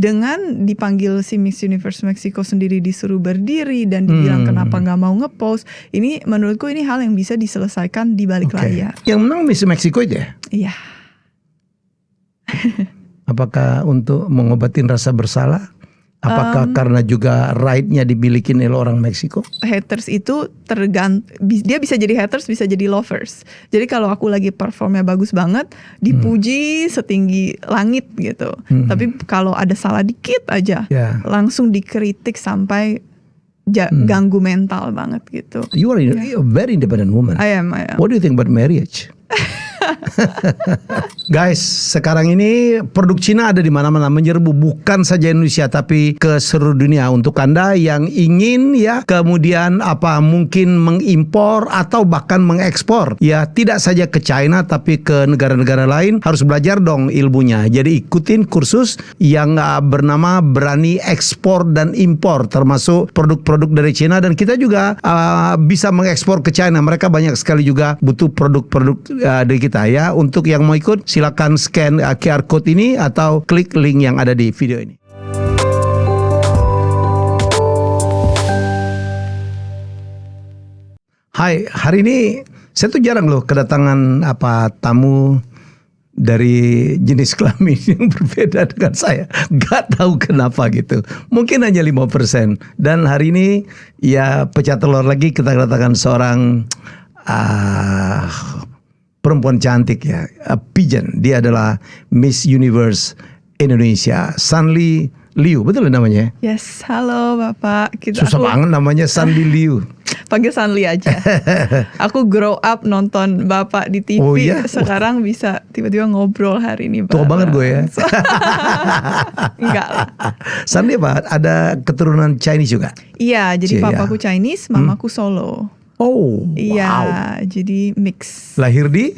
dengan dipanggil si Miss Universe Mexico sendiri disuruh berdiri dan dibilang kenapa nggak mau ngepost, ini menurutku ini hal yang bisa diselesaikan di balik layar. Yang menang Miss Mexico itu ya? Iya. Apakah untuk mengobatin rasa bersalah? Apakah karena juga right-nya dibilikin oleh orang Meksiko? Haters itu dia bisa jadi haters, bisa jadi lovers. Jadi kalau aku lagi performnya bagus banget, dipuji setinggi langit gitu. Tapi kalau ada salah dikit aja, langsung dikritik sampai ganggu mental banget gitu. You are a very independent woman. I am. What do you think about marriage? Guys, sekarang ini produk Cina ada di mana-mana, menyerbu bukan saja Indonesia tapi ke seluruh dunia. Untuk Anda yang ingin kemudian mungkin mengimpor atau bahkan mengekspor, tidak saja ke China tapi ke negara-negara lain, harus belajar dong ilmunya. Jadi ikutin kursus yang bernama Berani Ekspor dan Impor, termasuk produk-produk dari Cina, dan kita juga bisa mengekspor ke China. Mereka banyak sekali juga butuh produk-produk dari kita ya. Untuk yang mau ikut silakan scan QR code ini atau klik link yang ada di video ini. Hai, hari ini saya tuh jarang loh kedatangan tamu dari jenis kelamin yang berbeda dengan saya. Gak tahu kenapa gitu. Mungkin hanya 5%. Dan hari ini pecah telur lagi, kita kedatangan seorang perempuan cantik pigeon. Dia adalah Miss Universe Indonesia, Sanli Liu, betul namanya? Yes, halo Bapak. Susah banget namanya, Sanli Liu. Panggil Sanli aja. Aku grow up nonton Bapak di TV. Oh, iya? Sekarang bisa tiba-tiba ngobrol hari ini. Tua banget gue ya. Enggak lah. Sanli ada keturunan Chinese juga? Iya, jadi papaku Chinese, mamaku Solo. Oh, iya, jadi mix. Lahir di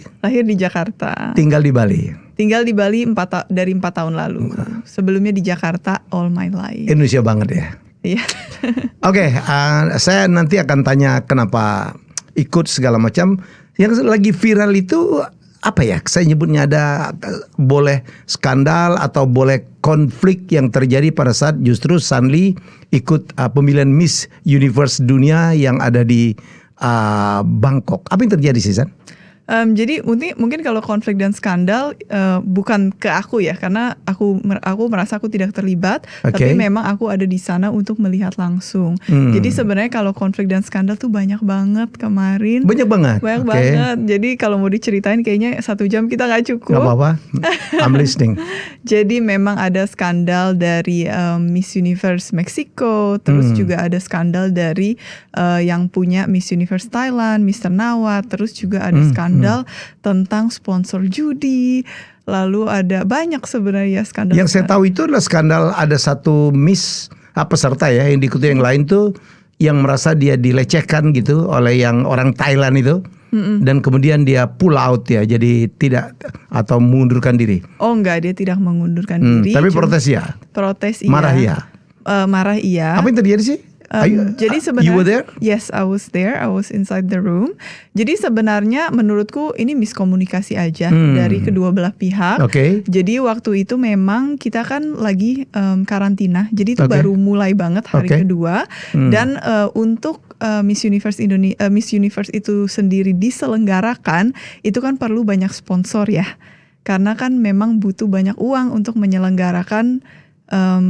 Jakarta. Tinggal di Bali. Tinggal di Bali dari 4 tahun lalu. Sebelumnya di Jakarta all my life. Indonesia banget ya. Iya. Oke, saya nanti akan tanya kenapa ikut segala macam. Yang lagi viral itu apa ya? Saya nyebutnya ada boleh skandal atau boleh konflik yang terjadi pada saat justru Sanli ikut pemilihan Miss Universe dunia yang ada di Bangkok. Apa yang terjadi sih, San? Jadi mungkin kalau konflik dan skandal bukan ke aku ya, karena aku merasa aku tidak terlibat, tapi memang aku ada di sana untuk melihat langsung. Jadi sebenarnya kalau konflik dan skandal tuh banyak banget kemarin. Banyak banget. Jadi kalau mau diceritain kayaknya 1 jam kita nggak cukup. Gak apa-apa, I'm listening. Jadi memang ada skandal dari Miss Universe Mexico, terus juga ada skandal dari yang punya Miss Universe Thailand, Mr. Nawat, terus juga ada skandal tentang sponsor judi. Lalu ada banyak sebenarnya skandal. Yang saya tahu itu adalah skandal ada satu Miss peserta yang diikuti yang lain tuh yang merasa dia dilecehkan gitu oleh yang orang Thailand itu. Dan kemudian dia pull out jadi tidak atau mengundurkan diri. Oh enggak, dia tidak mengundurkan diri. Tapi protes ya? Protes iya. Marah ya? Marah iya. Apa yang terjadi sih? Jadi sebenarnya, you were there? Yes, I was there. I was inside the room. Jadi sebenarnya menurutku ini miskomunikasi aja dari kedua belah pihak. Jadi waktu itu memang kita kan lagi karantina. Jadi itu baru mulai banget hari kedua. Dan untuk Miss Universe itu sendiri diselenggarakan, itu kan perlu banyak sponsor ya. Karena kan memang butuh banyak uang untuk menyelenggarakan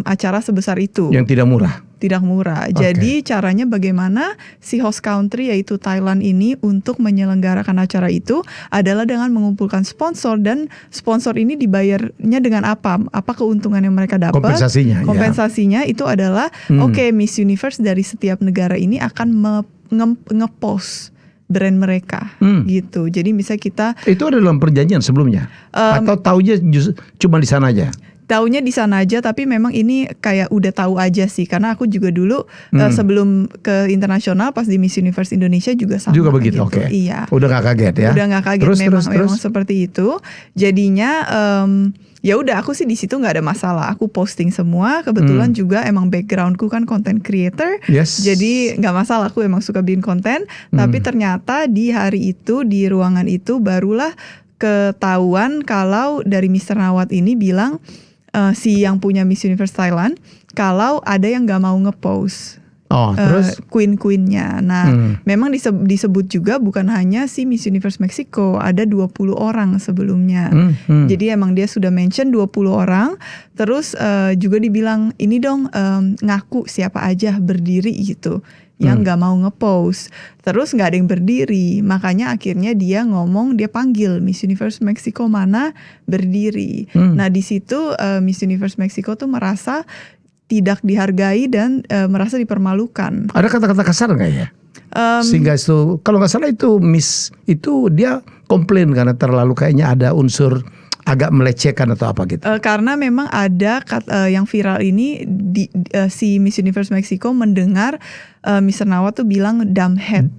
acara sebesar itu. Yang tidak murah. Tidak murah. Jadi caranya bagaimana si host country yaitu Thailand ini untuk menyelenggarakan acara itu adalah dengan mengumpulkan sponsor, dan sponsor ini dibayarnya dengan apa? Apa keuntungan yang mereka dapat? Kompensasinya itu adalah Miss Universe dari setiap negara ini akan ngepost brand mereka gitu. Jadi misalnya kita itu ada dalam perjanjian sebelumnya atau taunya cuma di sana aja? Taunya di sana aja, tapi memang ini kayak udah tahu aja sih, karena aku juga dulu sebelum ke internasional pas di Miss Universe Indonesia juga sama. Juga begitu, gitu. Iya. Udah gak kaget ya? Udah gak kaget, memang seperti itu. Jadinya ya udah, aku sih di situ nggak ada masalah. Aku posting semua. Kebetulan juga emang backgroundku kan content creator. Jadi nggak masalah. Aku emang suka bikin konten. Tapi ternyata di hari itu di ruangan itu barulah ketahuan kalau dari Mr. Nawat ini bilang si yang punya Miss Universe Thailand kalau ada yang nggak mau ngepost. Terus queen-queennya. Nah, memang disebut juga bukan hanya si Miss Universe Meksiko, ada 20 orang sebelumnya. Jadi emang dia sudah mention 20 orang. Terus juga dibilang ini dong ngaku siapa aja berdiri gitu yang nggak mau ngepost. Terus nggak ada yang berdiri, makanya akhirnya dia ngomong, dia panggil Miss Universe Meksiko mana berdiri. Nah di situ Miss Universe Meksiko tuh merasa tidak dihargai dan merasa dipermalukan. Ada kata-kata kasar nggak ya? Sehingga itu, kalau nggak salah itu Miss itu dia komplain karena terlalu kayaknya ada unsur agak melecehkan atau apa gitu. Karena memang ada yang viral ini si Miss Universe Meksiko mendengar Mr. Nawat tuh bilang dumb head,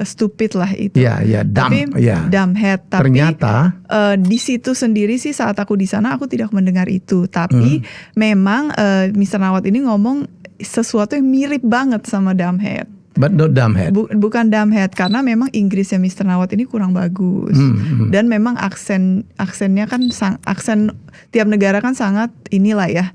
stupid lah itu. Ya, dumb, dumb head. Tapi ternyata di situ sendiri sih saat aku di sana aku tidak mendengar itu. Tapi memang Mr. Nawat ini ngomong sesuatu yang mirip banget sama dumb head. But not dumb head. Bukan dumb head karena memang Inggrisnya Mr. Nawat ini kurang bagus. Dan memang aksennya kan aksen tiap negara kan sangat inilah ya.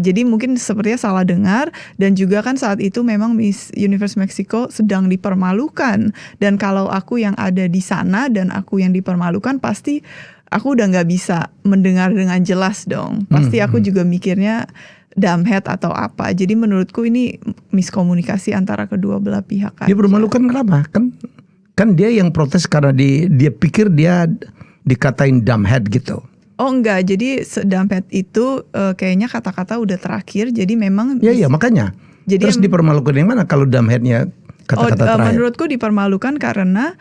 Jadi mungkin sepertinya salah dengar dan juga kan saat itu memang Miss Universe Mexico sedang dipermalukan dan kalau aku yang ada di sana dan aku yang dipermalukan pasti aku udah nggak bisa mendengar dengan jelas dong. Pasti aku juga mikirnya dumb head atau apa. Jadi menurutku ini miskomunikasi antara kedua belah pihak aja. Dia dipermalukan kenapa? Kan dia yang protes karena dia pikir dia dikatain dumb head gitu. Oh enggak, jadi dumb head itu kayaknya kata-kata udah terakhir. Jadi memang Iya makanya. Jadi terus dipermalukan yang mana kalau dumb headnya kata-kata terakhir? Menurutku dipermalukan karena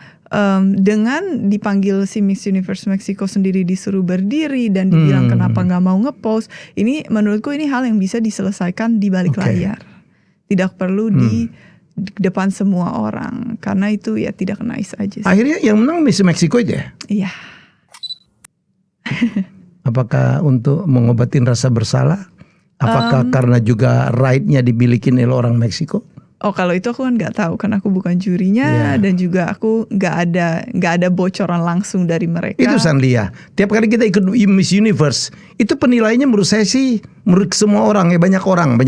dengan dipanggil si Miss Universe Mexico sendiri disuruh berdiri dan dibilang kenapa nggak mau ngepost. Ini menurutku ini hal yang bisa diselesaikan di balik layar. Tidak perlu di depan semua orang karena itu ya tidak nice aja sih. Akhirnya yang menang Miss Mexico itu ya? Iya. Apakah untuk mengobatin rasa bersalah? Apakah karena juga right-nya dibilikin oleh orang Meksiko? Oh kalau itu aku kan nggak tahu kan aku bukan jurinya dan juga aku nggak ada bocoran langsung dari mereka. Itu Sanlia. Tiap kali kita ikut Miss Universe itu penilaiannya menurut saya sih menurut semua orang ya banyak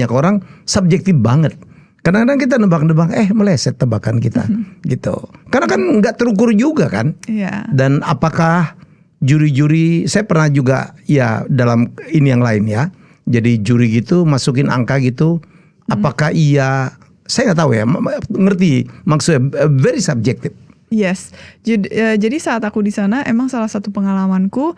orang subjektif banget. Kadang-kadang kita nebak-nebak meleset tebakan kita gitu. Karena kan nggak terukur juga kan. Dan apakah juri-juri saya pernah juga ya dalam ini yang lain ya. Jadi juri gitu masukin angka gitu. Apakah saya nggak tahu ya, ngerti maksudnya very subjective. Yes, jadi saat aku di sana emang salah satu pengalamanku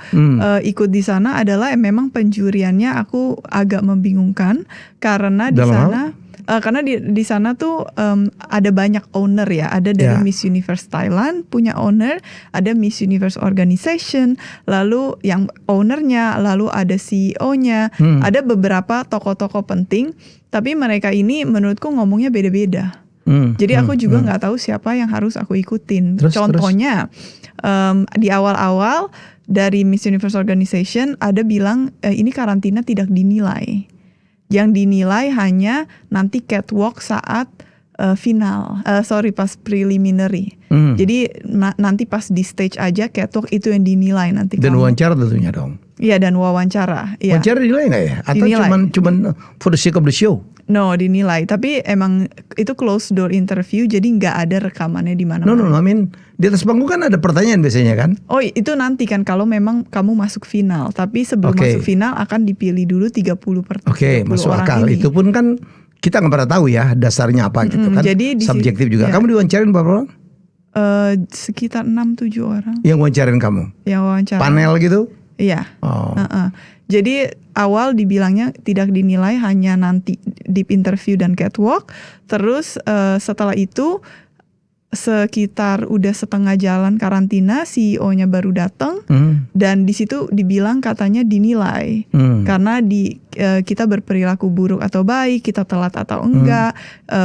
ikut di sana adalah memang penjuriannya aku agak membingungkan karena di sana. Karena di sana tuh ada banyak owner ya, ada dari Miss Universe Thailand punya owner, ada Miss Universe Organization, lalu yang ownernya, lalu ada CEO-nya, ada beberapa tokoh-tokoh penting, tapi mereka ini menurutku ngomongnya beda-beda. Jadi aku juga nggak tahu siapa yang harus aku ikutin. Contohnya di awal-awal dari Miss Universe Organization ada bilang ini karantina tidak dinilai. Yang dinilai hanya nanti catwalk saat pas preliminary. Jadi nanti pas di stage aja catwalk itu yang dinilai nanti. Dan wawancara tentunya dong. Iya dan wawancara. Ya. Wawancara dinilai nggak ya? Atau cuman for the sake of the show? No dinilai. Tapi emang itu closed door interview jadi nggak ada rekamannya di mana-mana. No, I mean di atas panggung kan ada pertanyaan biasanya kan? Oh itu nanti kan kalau memang kamu masuk final. Tapi sebelum masuk final akan dipilih dulu 30 masuk orang akal. ini. Itu pun kan kita nggak pernah tahu ya dasarnya apa gitu kan. Jadi subjektif juga. Kamu diwawancarain berapa orang? Sekitar 6-7 orang. Yang wawancarain kamu? Yang wawancara. Panel gitu? Iya. Jadi awal dibilangnya tidak dinilai hanya nanti deep interview dan catwalk. Terus setelah itu sekitar udah setengah jalan karantina, CEO-nya baru datang dan di situ dibilang katanya dinilai karena kita berperilaku buruk atau baik, kita telat atau enggak,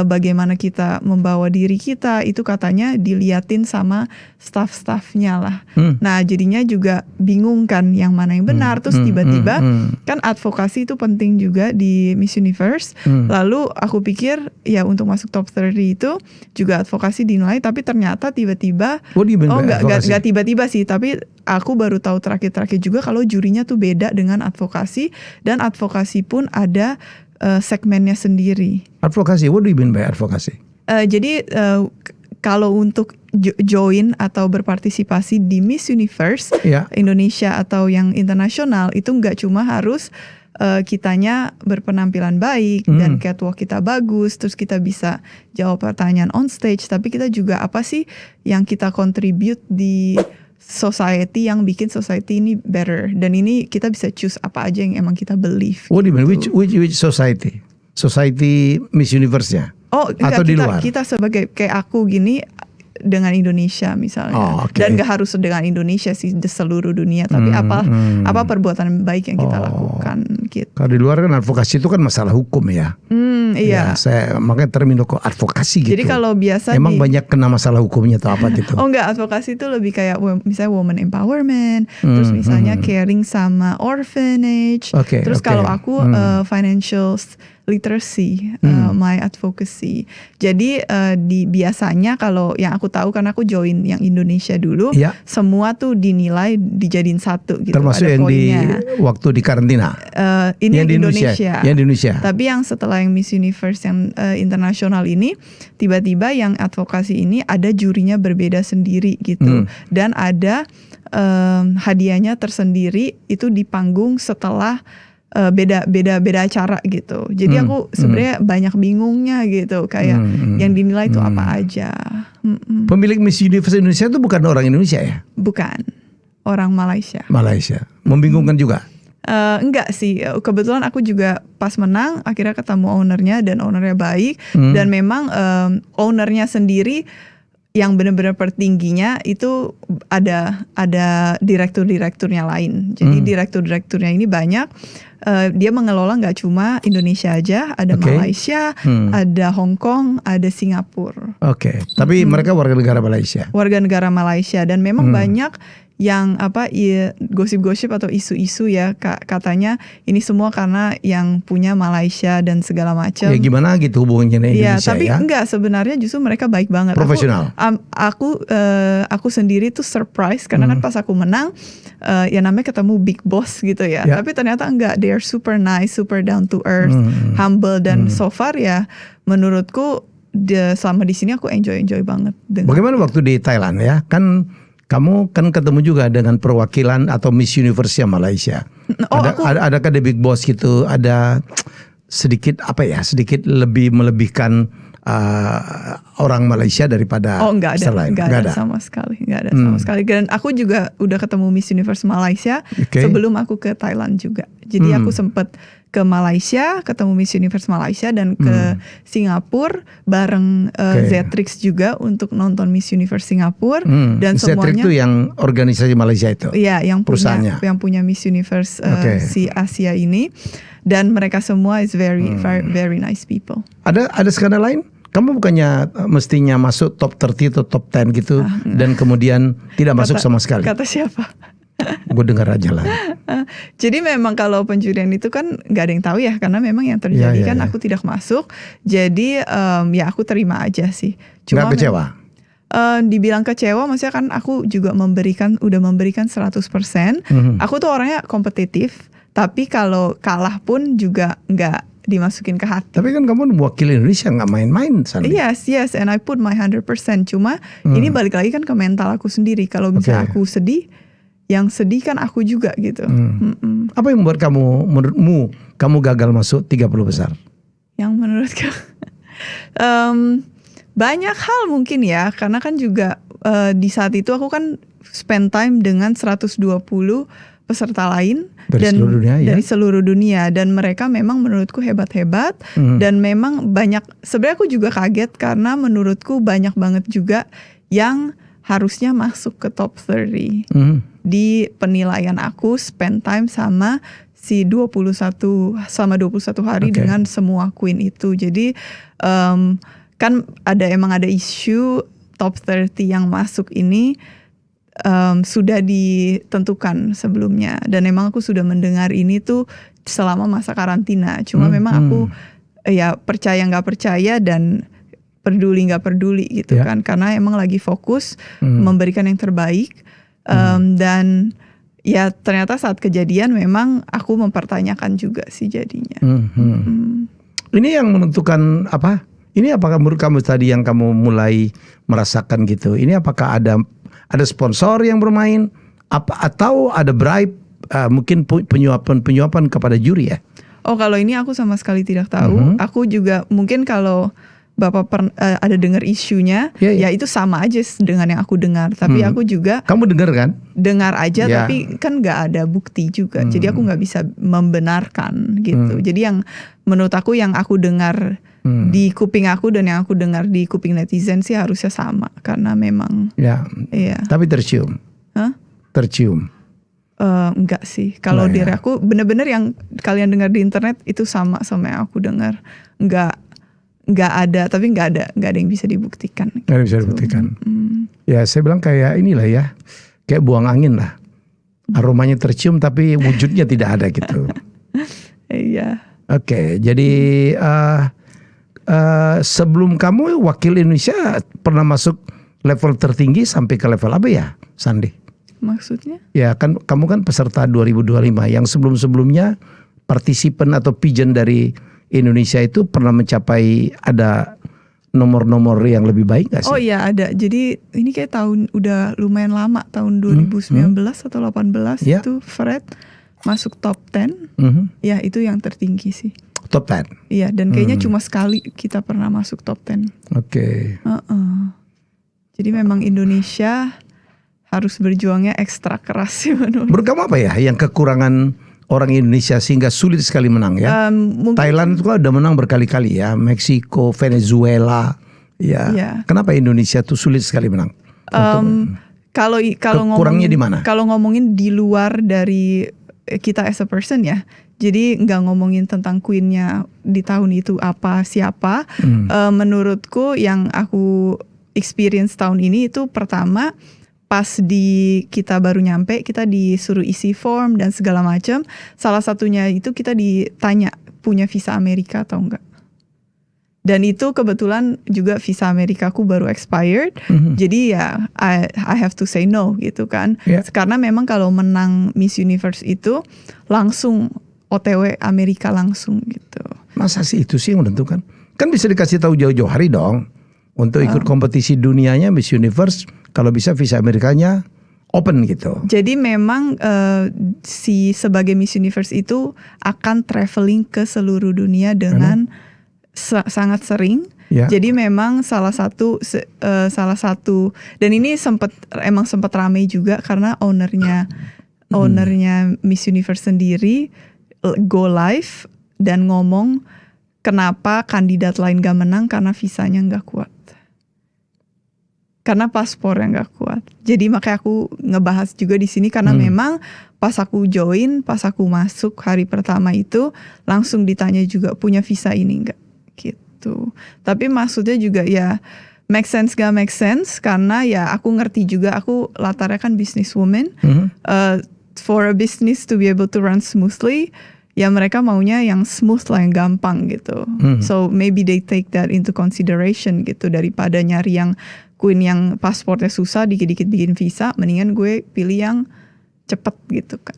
bagaimana kita membawa diri kita, itu katanya diliatin sama staff-staffnya lah. Nah jadinya juga bingung kan yang mana yang benar. Terus tiba-tiba kan advokasi itu penting juga di Miss Universe. Lalu aku pikir ya untuk masuk top 30 itu juga advokasi dinilai, tapi ternyata tiba-tiba nggak tiba-tiba sih, tapi aku baru tahu terakhir-terakhir juga kalau jurinya tuh beda dengan advokasi, dan advokasi pun ada segmennya sendiri. Advokasi, what do you mean by advokasi? Jadi kalau untuk join atau berpartisipasi di Miss Universe Indonesia atau yang internasional, itu nggak cuma harus kitanya berpenampilan baik dan catwalk kita bagus, terus kita bisa jawab pertanyaan on stage, tapi kita juga apa sih yang kita contribute di society yang bikin society ini better, dan ini kita bisa choose apa aja yang emang kita believe. What do you mean? Which society? Society Miss Universe-nya? Atau di luar? Kita sebagai kayak aku gini dengan Indonesia misalnya, dan gak harus dengan Indonesia sih, di seluruh dunia, tapi apa perbuatan baik yang kita lakukan gitu. Kalau di luar kan advokasi itu kan masalah hukum ya. Iya. Saya makanya terminologi kok advokasi gitu. Jadi kalau biasa emang banyak kena masalah hukumnya atau apa gitu. Enggak, advokasi itu lebih kayak misalnya woman empowerment, terus misalnya caring sama orphanage, terus kalau aku financial literacy, my advocacy. Jadi biasanya kalau yang aku tahu, karena aku join yang Indonesia dulu, semua tuh dinilai dijadiin satu gitu. Termasuk ada yang poinnya. Waktu di karantina. Ini yang di Indonesia. Yang di Indonesia. Tapi yang setelah yang Miss Universe yang internasional ini, tiba-tiba yang advokasi ini ada jurinya berbeda sendiri gitu, dan ada hadiahnya tersendiri itu di panggung setelah beda acara gitu. Jadi aku sebenarnya banyak bingungnya gitu, kayak yang dinilai itu apa aja. Pemilik Miss Universe Indonesia itu bukan orang Indonesia ya? Bukan, orang Malaysia. Malaysia, membingungkan juga? Enggak sih, kebetulan aku juga pas menang akhirnya ketemu ownernya, dan ownernya baik, dan memang ownernya sendiri yang benar-benar pertingginya itu ada direktur-direkturnya lain. Jadi direktur-direkturnya ini banyak. Dia mengelola nggak cuma Indonesia aja, ada Malaysia, ada Hong Kong, ada Singapura. Tapi mereka warga negara Malaysia. Warga negara Malaysia, dan memang banyak yang gosip-gosip atau isu-isu ya, katanya ini semua karena yang punya Malaysia dan segala macam. Ya gimana gitu hubungannya Indonesia tapi enggak, sebenarnya justru mereka baik banget. Profesional. Aku sendiri tuh surprise karena kan pas aku menang, ya namanya ketemu big boss gitu ya. Tapi ternyata enggak, they are super nice, super down to earth, humble, dan so far ya menurutku selama di sini aku enjoy banget. Bagaimana waktu di Thailand ya? Kamu kan ketemu juga dengan perwakilan atau Miss Universe Malaysia. Adakah the big boss gitu? Ada sedikit sedikit lebih melebihkan orang Malaysia daripada enggak ada sama sekali. Dan aku juga udah ketemu Miss Universe Malaysia sebelum aku ke Thailand juga. Jadi aku sempet ke Malaysia, ketemu Miss Universe Malaysia, dan ke Singapura bareng Zetrix juga untuk nonton Miss Universe Singapura, dan semuanya. Zetrix itu yang organisasi Malaysia itu. Iya, yang punya Miss Universe si Asia ini, dan mereka semua is very nice people. Ada skandal lain? Kamu bukannya mestinya masuk top 30 atau top 10 gitu, dan kemudian tidak masuk sama sekali? Kata siapa? Gue dengar aja lah. Jadi memang kalau penjurian itu kan nggak ada yang tahu ya, karena memang yang terjadi aku tidak masuk. Jadi ya aku terima aja sih. Cuma nggak kecewa? Dibilang kecewa, maksudnya kan aku juga udah memberikan 100%. Aku tuh orangnya kompetitif, tapi kalau kalah pun juga nggak dimasukin ke hati. Tapi kan kamu mewakili Indonesia, nggak main-main sana. Yes, and I put my 100%. Cuma ini balik lagi kan ke mental aku sendiri. Kalau misalnya aku sedih, yang sedih kan aku juga gitu. Apa yang membuat menurutmu kamu gagal masuk 30 besar? Yang menurutku banyak hal mungkin ya, karena kan juga di saat itu aku kan spend time dengan 120 peserta lain dari seluruh dunia, dan mereka memang menurutku hebat-hebat, dan memang banyak, sebenarnya aku juga kaget karena menurutku banyak banget juga yang harusnya masuk ke top 30. Di penilaian aku spend time sama si 21 hari dengan semua queen itu. Jadi kan emang ada isu top 30 yang masuk ini sudah ditentukan sebelumnya, dan emang aku sudah mendengar ini tuh selama masa karantina. Cuma memang aku ya percaya nggak percaya dan peduli nggak peduli gitu kan, karena emang lagi fokus memberikan yang terbaik. Dan ya ternyata saat kejadian memang aku mempertanyakan juga sih jadinya. Ini yang menentukan apa? Ini apakah menurut kamu tadi yang kamu mulai merasakan gitu? Ini apakah ada sponsor yang bermain atau ada bribe, mungkin penyuapan kepada juri ya? Oh, kalau ini aku sama sekali tidak tahu. Aku juga mungkin kalau Bapak ada dengar isunya, ya itu sama aja dengan yang aku dengar. Tapi aku juga kamu dengar kan? Dengar aja, tapi kan nggak ada bukti juga. Jadi aku nggak bisa membenarkan gitu. Jadi yang menurut aku yang aku dengar di kuping aku dan yang aku dengar di kuping netizen sih harusnya sama, karena memang. Tapi tercium. Tercium. Enggak sih. Kalau dari aku bener-bener yang kalian dengar di internet itu sama yang aku dengar. Nggak ada, tapi nggak ada yang bisa dibuktikan. Nggak bisa dibuktikan. Ya saya bilang kayak inilah ya, kayak buang angin lah. Aromanya tercium tapi wujudnya tidak ada gitu. Iya. Oke, jadi sebelum kamu wakil Indonesia pernah masuk level tertinggi sampai ke level apa ya, Sandi? Maksudnya? Ya kan kamu kan peserta 2025 yang sebelum-sebelumnya partisipan atau pigeon dari Indonesia itu pernah mencapai ada nomor-nomor yang lebih baik gak sih? Oh iya ada. Jadi ini kayak udah lumayan lama, tahun 2019 atau 18 itu Fred masuk top 10. Ya itu yang tertinggi sih. Top 10? Iya, dan kayaknya cuma sekali kita pernah masuk top 10. Oke. Jadi memang Indonesia harus berjuangnya ekstra keras sih menurut. Menurut kamu apa ya yang kekurangan orang Indonesia sehingga sulit sekali menang ya? Thailand itu kan udah menang berkali-kali ya, Meksiko, Venezuela, ya. Kenapa Indonesia tuh sulit sekali menang? Kalau kurangnya di mana? Kalau ngomongin di luar dari kita as a person ya, jadi nggak ngomongin tentang queennya di tahun itu siapa. Menurutku yang aku experience tahun ini itu pertama, pas kita baru nyampe, kita disuruh isi form dan segala macam. Salah satunya itu kita ditanya punya visa Amerika atau enggak. Dan itu kebetulan juga visa Amerikaku baru expired. Jadi ya I have to say no gitu kan. Karena memang kalau menang Miss Universe itu langsung OTW Amerika langsung gitu. Masa sih itu sih yang menentukan? Kan bisa dikasih tahu jauh-jauh hari dong. Untuk ikut kompetisi dunianya Miss Universe, kalau bisa visa Amerikanya open gitu. Jadi memang sebagai Miss Universe itu akan traveling ke seluruh dunia dengan sangat sering. Jadi memang salah satu dan ini sempat ramai juga karena ownernya Miss Universe sendiri go live dan ngomong kenapa kandidat lain gak menang karena visanya gak kuat. Karena paspor yang gak kuat. Jadi makanya aku ngebahas juga di sini karena memang pas aku join, pas aku masuk hari pertama itu langsung ditanya juga punya visa ini enggak gitu. Tapi maksudnya juga ya make sense gak make sense karena ya aku ngerti juga, aku latarnya kan businesswoman. For a business to be able to run smoothly, ya mereka maunya yang smooth lah, yang gampang gitu. So maybe they take that into consideration gitu, daripada nyari yang queen yang paspornya susah dikit-dikit bikin visa, mendingan gue pilih yang cepet gitu kan.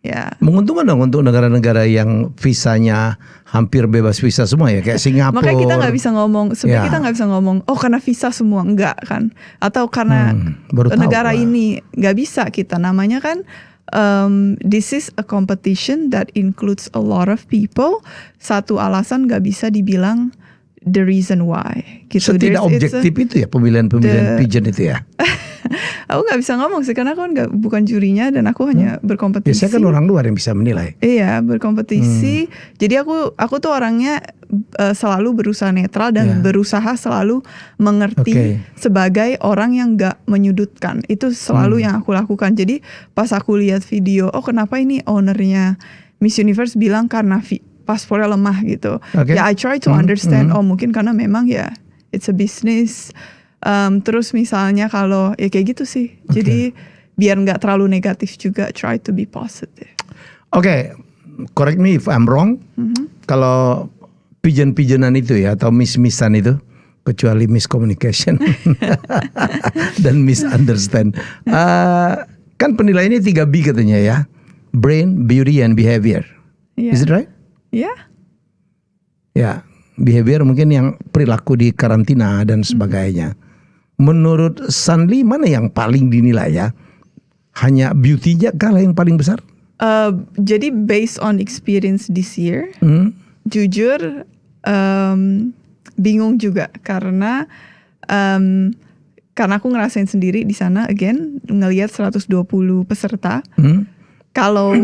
Ya. Menguntungkan dong untuk negara-negara yang visanya hampir bebas visa semua ya, kayak Singapura. Makanya kita nggak bisa ngomong, sebenarnya kita nggak bisa ngomong, oh karena visa semua, enggak kan? Atau karena negara ini nggak bisa kita, namanya kan. This is a competition that includes a lot of people. Satu alasan gak bisa dibilang the reason why gitu. Tidak objektif itu ya pemilihan pigeon itu ya. Aku gak bisa ngomong sih karena aku kan bukan jurinya dan aku hanya berkompetisi. Biasanya kan orang luar yang bisa menilai. Iya, berkompetisi. Jadi aku tuh orangnya selalu berusaha netral dan berusaha selalu mengerti sebagai orang yang gak menyudutkan. Itu selalu yang aku lakukan. Jadi pas aku lihat video, oh kenapa ini ownernya Miss Universe bilang karena paspornya lemah gitu. Okay. Ya I try to understand. Oh mungkin karena memang ya it's a business. Terus misalnya kalau ya kayak gitu sih. Jadi biar nggak terlalu negatif juga, try to be positive. Oke, correct me if I'm wrong. Kalau pigeon-pigeonan itu ya atau miss-missan itu, kecuali miscommunication dan misunderstand. Kan penilaiannya 3B katanya ya. Brain, beauty, and behavior. Yeah. Is it right? Ya. Ya, behavior mungkin yang perilaku di karantina dan sebagainya. Menurut Sanli mana yang paling dinilai ya? Hanya beauty-nya kah yang paling besar? Jadi based on experience this year, jujur bingung juga karena aku ngerasain sendiri di sana again ngelihat 120 peserta. Kalau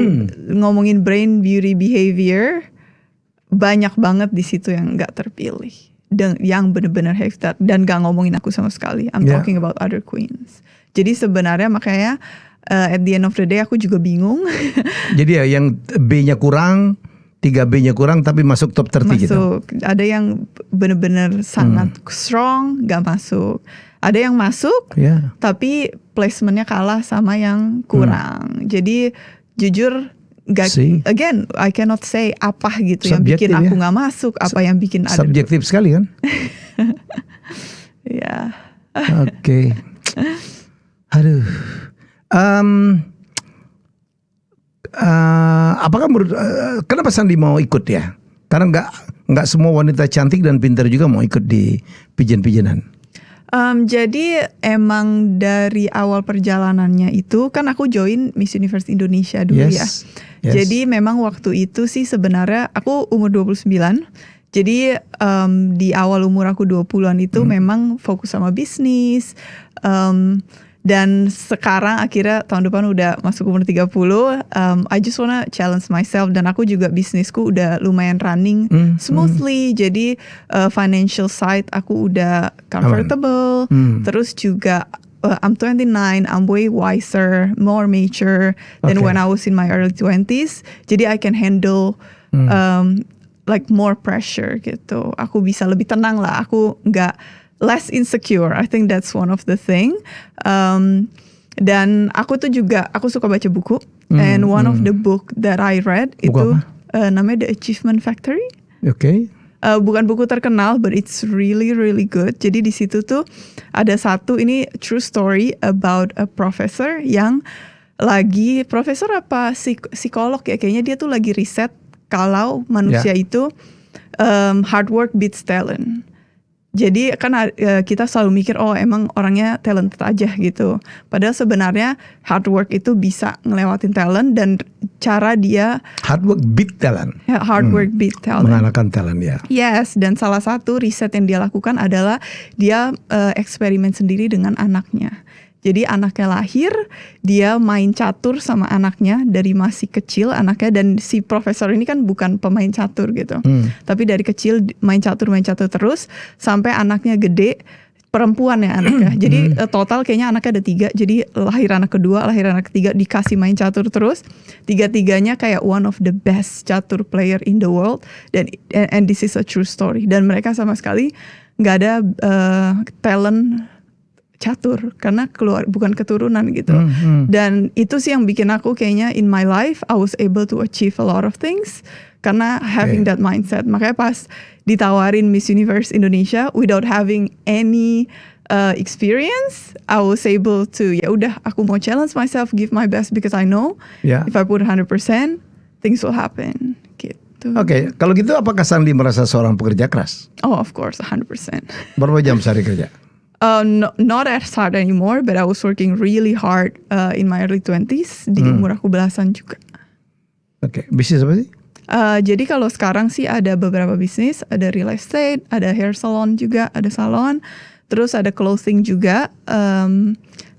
ngomongin brain, beauty, behavior, banyak banget di situ yang nggak terpilih, dan yang benar-benar hebat dan nggak ngomongin aku sama sekali. I'm talking about other queens. Jadi sebenarnya makanya at the end of the day aku juga bingung. Jadi ya yang B-nya kurang, 3B-nya kurang tapi masuk top 30 gitu. Ada yang benar-benar sangat strong, gak masuk. Ada yang masuk, tapi placementnya kalah sama yang kurang. Jadi jujur, again, I cannot say apa gitu subjektif yang bikin aku gak masuk, apa yang bikin ada. Subjektif sekali kan? Ya. Oke. Aduh. Apakah kenapa Sandy mau ikut ya? Karena nggak semua wanita cantik dan pintar juga mau ikut di pigeon-pigeonan. Jadi emang dari awal perjalanannya itu kan aku join Miss Universe Indonesia dulu ya. Jadi memang waktu itu sih sebenarnya aku umur 29. Jadi di awal umur aku 20-an itu memang fokus sama bisnis. Dan sekarang akhirnya tahun depan udah masuk umur 30, I just wanna challenge myself. Dan aku juga bisnisku udah lumayan running smoothly. Jadi financial side aku udah comfortable. Terus juga I'm 29, I'm way wiser, more mature than when I was in my early 20s. Jadi I can handle like more pressure gitu. Aku bisa lebih tenang lah, aku nggak less insecure. I think that's one of the thing. Dan aku tuh juga, aku suka baca buku. And one of the book that I read itu namanya The Achievement Factory. Bukan buku terkenal, but it's really really good. Jadi di situ tuh ada satu, ini true story about a professor yang lagi, profesor apa psikolog ya, kayaknya dia tuh lagi riset kalau manusia itu hard work beats talent. Jadi kan kita selalu mikir emang orangnya talented aja gitu. Padahal sebenarnya hard work itu bisa ngelewatin talent, dan cara dia hard work beat talent. Hard work beat talent. Mengalahkan talent ya. Yes, dan salah satu riset yang dia lakukan adalah dia eksperimen sendiri dengan anaknya. Jadi anaknya lahir, dia main catur sama anaknya dari masih kecil anaknya, dan si profesor ini kan bukan pemain catur gitu. Tapi dari kecil main catur terus sampai anaknya gede, perempuan ya anaknya. Jadi total kayaknya anaknya ada 3. Jadi lahir anak kedua, lahir anak ketiga, dikasih main catur terus. 3-tiganya kayak one of the best catur player in the world. And this is a true story. Dan mereka sama sekali nggak ada talent catur karena bukan keturunan gitu. Dan itu sih yang bikin aku kayaknya in my life I was able to achieve a lot of things karena having that mindset. Makanya pas ditawarin Miss Universe Indonesia without having any experience, I was able to ya udah, aku mau challenge myself, give my best because I know if I put 100% things will happen gitu. Oke, kalau gitu apakah Sandy merasa seorang pekerja keras? Oh, of course, 100%. Berapa jam sehari kerja? Not as hard anymore, but I was working really hard in my early 20s. Di umur aku belasan juga. Oke, bisnis apa sih? Jadi kalau sekarang sih ada beberapa bisnis. Ada real estate, ada hair salon juga, ada salon. Terus ada clothing juga.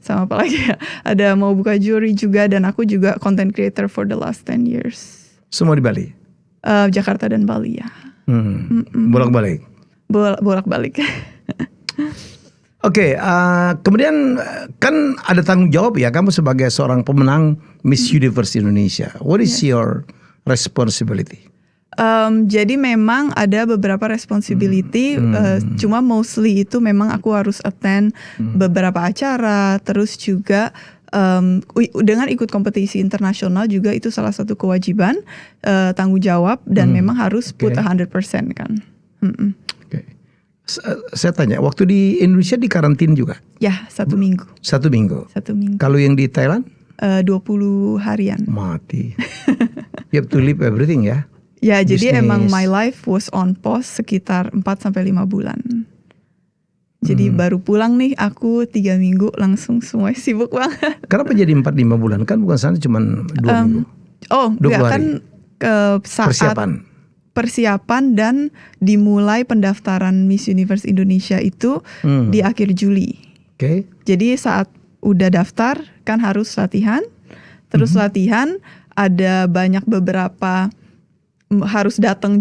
Sama apa lagi ya? Ada mau buka jewelry juga. Dan aku juga content creator for the last 10 years. Semua di Bali? Jakarta dan Bali ya. Bolak-balik? Bolak-balik. Oke, kemudian kan ada tanggung jawab ya kamu sebagai seorang pemenang Miss Universe Indonesia. What is your responsibility? Jadi memang ada beberapa responsibility, cuma mostly itu memang aku harus attend beberapa acara, terus juga dengan ikut kompetisi internasional juga itu salah satu kewajiban, tanggung jawab, dan memang harus put 100% kan. Okay. Saya tanya, waktu di Indonesia di karantin juga? Ya, 1 minggu. 1 minggu. 1 minggu. Kalau yang di Thailand? 20 harian. Mati. You have to leave everything ya? Ya, jadi Business. emang my life was on pause sekitar 4-5 bulan. Jadi baru pulang nih aku 3 minggu langsung semua sibuk banget. Kenapa jadi 4-5 bulan? Kan bukan sana cuma 2 minggu. Oh, enggak kan saat persiapan dan dimulai pendaftaran Miss Universe Indonesia itu di akhir Juli. Oke. Jadi saat udah daftar kan harus latihan. Terus latihan ada banyak beberapa harus datang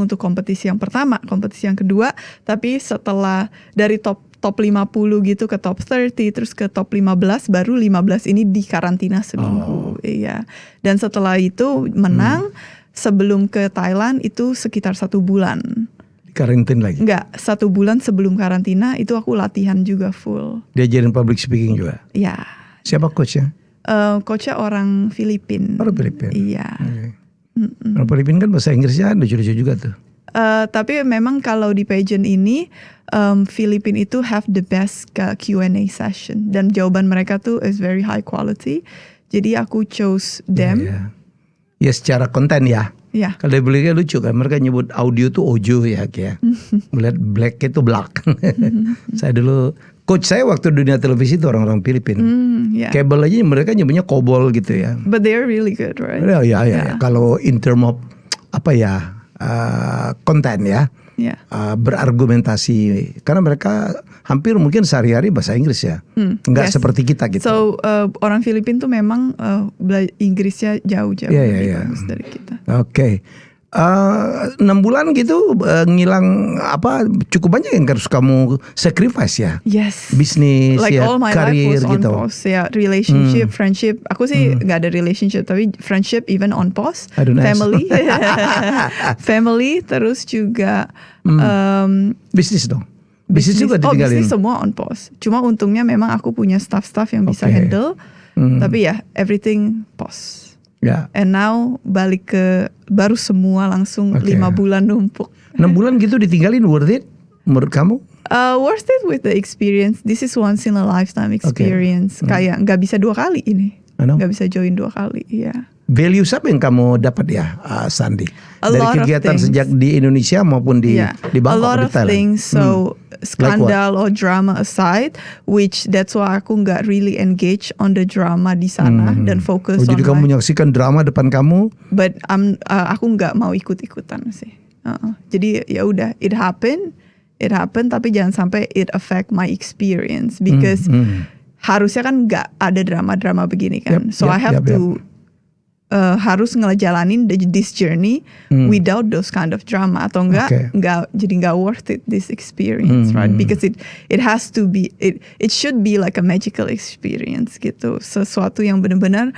untuk kompetisi yang pertama, kompetisi yang kedua, tapi setelah dari top 50 gitu ke top 30 terus ke top 15, baru 15 ini di karantina seminggu. Iya. Dan setelah itu menang, sebelum ke Thailand itu sekitar 1 bulan. Di karantin lagi? Enggak, 1 bulan sebelum karantina itu aku latihan juga full. Diajarin public speaking juga? Iya. Siapa coachnya? Coachnya orang Filipina. Orang Filipina? Iya. Okay. Orang Filipina kan bahasa Inggrisnya lucu-lucu juga tuh. Tapi memang kalau di pageant ini Filipina itu have the best Q&A session dan jawaban mereka tuh is very high quality. Jadi aku chose them. Ya secara konten ya. Ya. Kalau dia lucu kan, mereka nyebut audio tuh ojo ya kayak. Melihat black itu black. Saya dulu coach saya waktu dunia televisi itu orang-orang Filipina. Kabel aja mereka nyebutnya kobol gitu ya. But they're really good, right? Ya. Kalau in term of konten ya. Berargumentasi karena mereka hampir mungkin sehari-hari bahasa Inggris ya, nggak seperti kita gitu. So orang Filipina tuh memang Inggrisnya jauh-jauh lebih bagus dari kita. Oke. 6 bulan gitu ngilang cukup banyak yang harus kamu sacrifice ya. Yes. Bisnis like ya, all my karir life was gitu. on pause ya, relationship, friendship. Aku sih nggak ada relationship tapi friendship even on pause. Family, family terus juga bisnis dong. Bisnis juga ditinggalin. Bisnis semua on pause. Cuma untungnya memang aku punya staff yang bisa handle. Tapi ya everything pause. Ya. And now balik ke baru semua langsung 5 bulan numpuk. 6 bulan gitu ditinggalin, worth it menurut kamu? Worth it with the experience. This is once in a lifetime experience. Kayak nggak bisa 2 kali ini. Nggak bisa join 2 kali. Iya. Value apa yang kamu dapat ya, Sandy? Dari kegiatan sejak di Indonesia maupun di Bangkok, a lot di of Thailand. things. So skandal or drama aside, which that's why aku nggak really engage on the drama di sana dan fokus on. Jadi kamu menyaksikan drama depan kamu? But aku nggak mau ikut-ikutan sih. Jadi ya udah, it happened, tapi jangan sampai it affect my experience because harusnya kan nggak ada drama-drama begini kan. I have to harus ngejalanin this journey without those kind of drama atau jadi nggak worth it this experience, right? Because it has to be it should be like a magical experience gitu, sesuatu yang benar-benar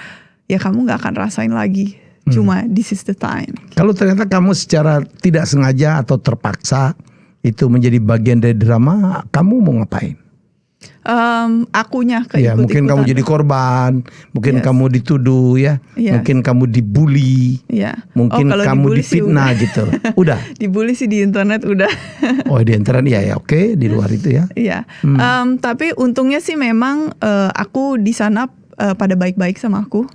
ya kamu nggak akan rasain lagi. Cuma this is the time. Kalau ternyata kamu secara tidak sengaja atau terpaksa itu menjadi bagian dari drama, kamu mau ngapain? Akunya ya, mungkin kamu jadi korban, mungkin kamu dituduh ya, mungkin kamu dibully, mungkin kamu difitnah gitu. Udah. Dibully sih di internet udah. Oh di internet ya, oke, di luar itu ya. Iya. Tapi untungnya sih memang aku di sana pada baik-baik sama aku.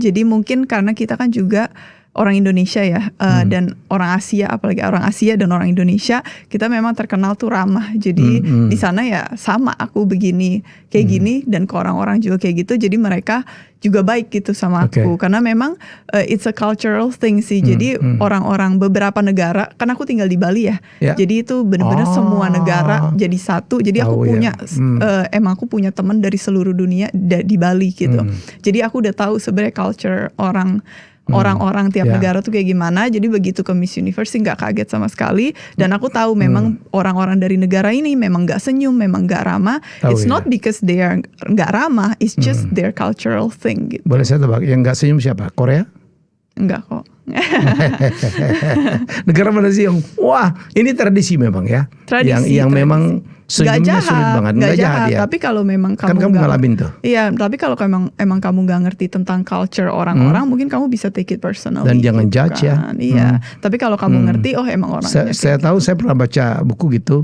Jadi mungkin karena kita kan juga orang Indonesia ya, dan orang Asia, apalagi orang Asia dan orang Indonesia, kita memang terkenal tuh ramah. Jadi di sana ya sama aku begini, kayak gini, dan ke orang-orang juga kayak gitu. Jadi mereka juga baik gitu sama aku, karena memang it's a cultural thing sih. Jadi orang-orang beberapa negara, kan aku tinggal di Bali ya, jadi itu benar-benar semua negara jadi satu. Jadi aku punya, emang aku punya teman dari seluruh dunia di Bali gitu. Jadi aku udah tahu sebenarnya culture orang-orang tiap negara tuh kayak gimana. Jadi begitu ke Miss Universe nggak kaget sama sekali. Dan aku tahu memang orang-orang dari negara ini memang nggak senyum, memang nggak ramah. It's not because they are nggak ramah, it's just their cultural thing gitu. Boleh saya tebak, yang nggak senyum siapa? Korea? Enggak kok. Negara mana sih yang wah ini tradisi memang ya? Tradisi, yang memang senyumnya sulit banget, nggak jahat ya. Tapi kalau memang kan kamu ngalamin tuh. Iya, tapi kalau emang kamu nggak ngerti tentang culture orang-orang, mungkin kamu bisa take it personally. Dan jangan judge kan. Iya, tapi kalau kamu ngerti, oh emang orangnya. Saya tahu, saya pernah baca buku gitu,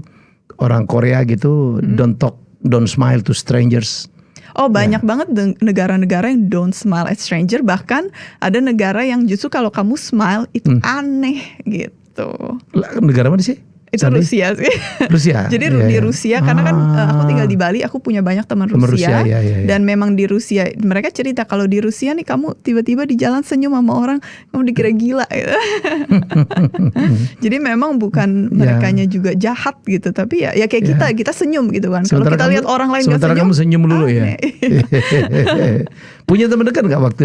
orang Korea gitu, don't smile to strangers. Oh banyak banget negara-negara yang don't smile at stranger. Bahkan ada negara yang justru kalau kamu smile itu aneh gitu. Negara mana sih? Itu Rusia sih. Rusia. Jadi di Rusia karena kan aku tinggal di Bali, aku punya banyak teman Rusia. Dan memang di Rusia mereka cerita kalau di Rusia nih kamu tiba-tiba di jalan senyum sama orang, kamu dikira gila gitu. Jadi memang bukan merekanya juga jahat gitu, tapi ya kayak kita senyum gitu kan. Kalau kita lihat orang lain nggak senyum, kamu senyum dulu ya. Punya teman dekat nggak waktu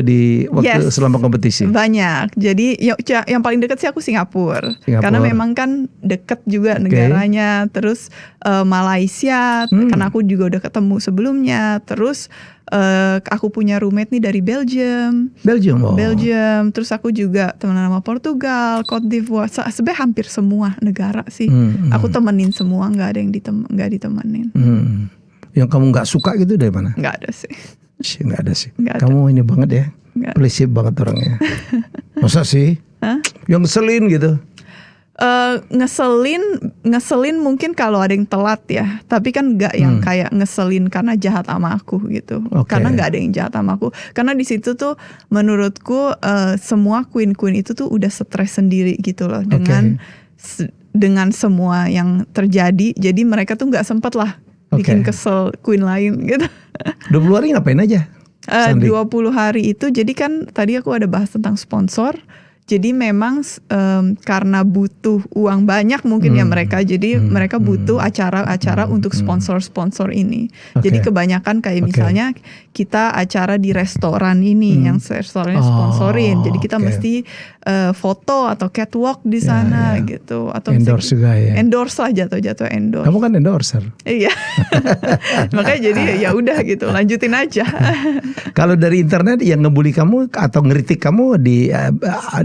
selama kompetisi? Banyak. Jadi yang paling dekat sih aku Singapura. Karena memang kan deket juga negaranya. Terus Malaysia, karena aku juga udah ketemu sebelumnya. Terus aku punya roommate nih dari Belgium. Belgium. Terus aku juga temenan sama Portugal, Cote d'Ivoire. Sebenarnya hampir semua negara sih. Aku temenin semua, nggak ada yang nggak ditemenin. Yang kamu nggak suka gitu dari mana? Nggak ada sih. Nggak ada sih. Kamu ini banget ya. Prinsip banget orangnya. Masa sih? Yang ngeselin gitu. Ngeselin mungkin kalau ada yang telat ya. Tapi kan nggak yang kayak ngeselin karena jahat sama aku gitu. Karena nggak ada yang jahat sama aku. Karena di situ tuh menurutku semua queen itu tuh udah stres sendiri gitu loh dengan semua yang terjadi. Jadi mereka tuh nggak sempet lah bikin kesel queen lain gitu. 20 hari ngapain aja? 20 hari itu jadi kan tadi aku ada bahas tentang sponsor. Jadi memang karena butuh uang banyak mungkin ya mereka. Jadi mereka butuh acara-acara untuk sponsor-sponsor ini. Jadi kebanyakan kayak misalnya kita acara di restoran ini yang restorannya sponsorin. Jadi kita mesti foto atau catwalk di sana gitu. Atau endorse juga ya. Endorse lah jatuh-jatuh endorse. Kamu kan endorser. Iya. Makanya jadi ya udah gitu, lanjutin aja. Kalau dari internet yang ngebully kamu atau ngeritik kamu di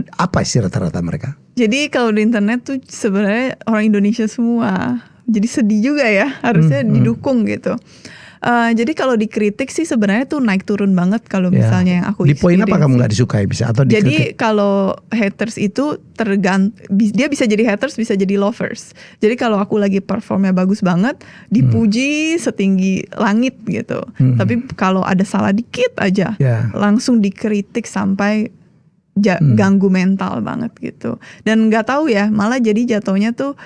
apa sih rata-rata mereka? Jadi kalau di internet tuh sebenarnya orang Indonesia semua. Jadi sedih juga ya, harusnya didukung gitu. Jadi kalau dikritik sih sebenarnya tuh naik turun banget kalau misalnya yang aku di poin apa kamu nggak disukai bisa atau dikritik? Jadi kalau haters itu dia bisa jadi haters, bisa jadi lovers. Jadi kalau aku lagi performnya bagus banget, dipuji setinggi langit gitu. Tapi kalau ada salah dikit aja, langsung dikritik sampai ganggu mental banget gitu. Dan nggak tahu ya, malah jadi jatuhnya tuh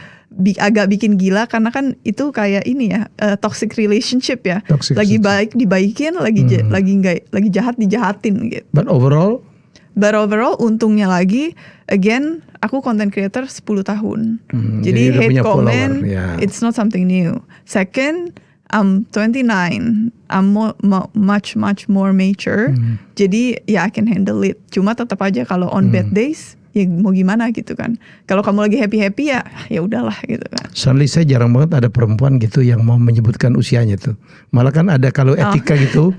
agak bikin gila karena kan itu kayak ini ya, toxic relationship ya. Lagi baik dibaikin, lagi jahat dijahatin gitu. But overall untungnya lagi again aku content creator 10 tahun. Jadi hate comment it's not something new. Second, I'm 29. I'm much more mature. Jadi ya I can handle it. Cuma tetap aja kalau on bad days ya mau gimana gitu kan. Kalau kamu lagi happy ya udahlah gitu kan. Suddenly saya jarang banget ada perempuan gitu yang mau menyebutkan usianya tuh. Malah kan ada kalau etika gitu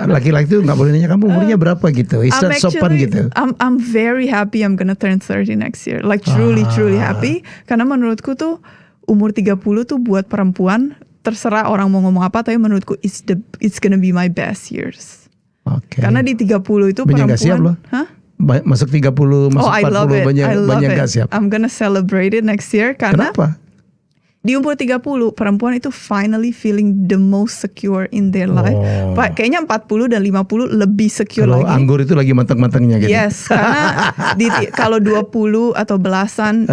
laki-laki tuh nggak boleh nanya kamu umurnya berapa gitu. It's sopan gitu. I'm very happy I'm gonna turn 30 next year. Like truly happy. Karena menurutku tuh umur 30 tuh buat perempuan terserah orang mau ngomong apa, tapi menurutku it's gonna be my best years. Karena di 30 itu banyak perempuan. Gak siap loh. Masuk 30, masuk 40 banyak gak siap. I'm gonna celebrate it next year karena kenapa? Di umur 30 perempuan itu finally feeling the most secure in their life. Kayaknya 40 dan 50 lebih secure lagi. Kalau anggur itu lagi manteng-mantengnya gitu. Yes, karena kalau 20 atau belasan,